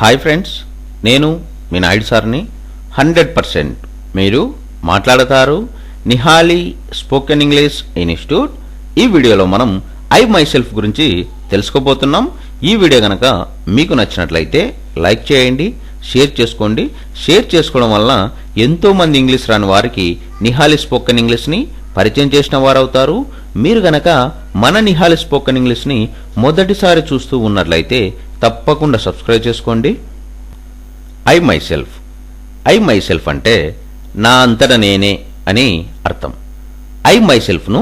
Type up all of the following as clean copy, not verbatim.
Hi friends, నేను మీ నాయుడు సార్ని. 100% మీరు మాట్లాడతారు నిహాలి స్పోకెన్ ఇంగ్లీష్ ఇన్స్టిట్యూట్. ఈ వీడియోలో మనం ఐ మై సెల్ఫ్ గురించి తెలుసుకోబోతున్నాం. ఈ వీడియో కనుక మీకు నచ్చినట్లయితే లైక్ చేయండి, షేర్ చేసుకోండి. షేర్ చేసుకోవడం వలన ఎంతోమంది ఇంగ్లీష్ రాని వారికి నిహాలి స్పోకెన్ ఇంగ్లీష్ని పరిచయం చేసిన వారు అవుతారు. మీరు గనక మన నిహాలి స్పోకెన్ ఇంగ్లీష్ని మొదటిసారి చూస్తూ ఉన్నట్లయితే తప్పకుండా సబ్స్క్రైబ్ చేసుకోండి. I myself. I myself అంటే నా అంతట నేనే అని అర్థం. ఐ మై సెల్ఫ్ను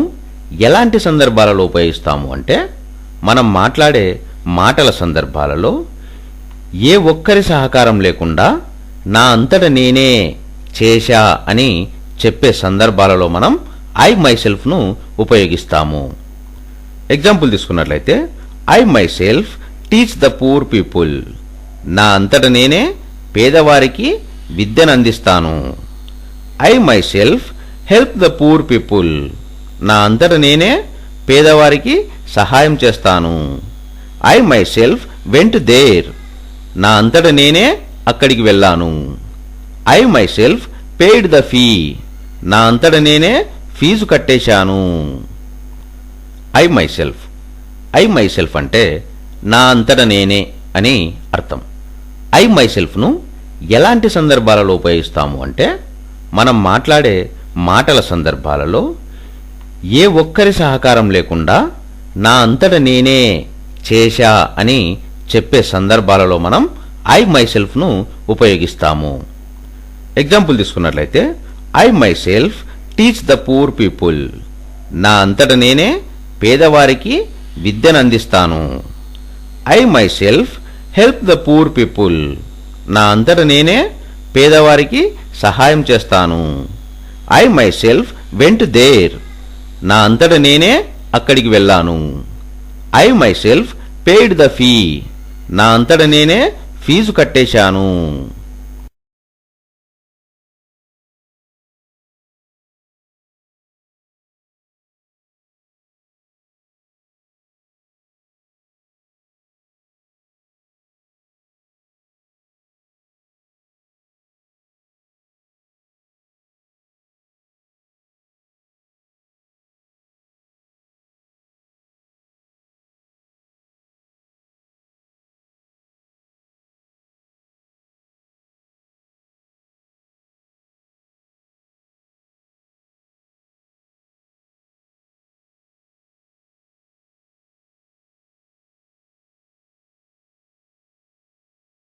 ఎలాంటి సందర్భాలలో ఉపయోగిస్తాము అంటే, మనం మాట్లాడే మాటల సందర్భాలలో ఏ ఒక్కరి సహకారం లేకుండా నా అంతట నేనే చేశా అని చెప్పే సందర్భాలలో మనం ఐ మై సెల్ఫ్ను ఉపయోగిస్తాము. ఎగ్జాంపుల్ తీసుకున్నట్లయితే, I myself teach the poor people. నా అంతట నేనే పేదవారికి విద్యను అందిస్తాను. I myself help the poor people. నా అంతట నేనే పేదవారికి సహాయం చేస్తాను. I myself went there. నా అంతట నేనే అక్కడికి వెళ్ళాను. I myself paid the fee. నా అంతట నేనే ఫీజు కట్టేశాను. I myself. I myself అంటే నా అంతట నేనే అని అర్థం. ఐ మై సెల్ఫ్ను ఎలాంటి సందర్భాలలో ఉపయోగిస్తాము అంటే, మనం మాట్లాడే మాటల సందర్భాలలో ఏ ఒక్కరి సహకారం లేకుండా నా అంతట నేనే చేశా అని చెప్పే సందర్భాలలో మనం ఐ మై సెల్ఫ్ను ఉపయోగిస్తాము. ఎగ్జాంపుల్ తీసుకున్నట్లయితే, I myself teach the poor people. నా అంతట నేనే పేదవారికి విద్యను అందిస్తాను. I myself help the poor people. నా అంతట నేనే పేదవారికి సహాయం చేస్తాను. I myself went there. నా అంతట నేనే అక్కడికి వెళ్ళాను. I myself paid the fee. నా అంతట నేనే ఫీజు కట్టేశాను.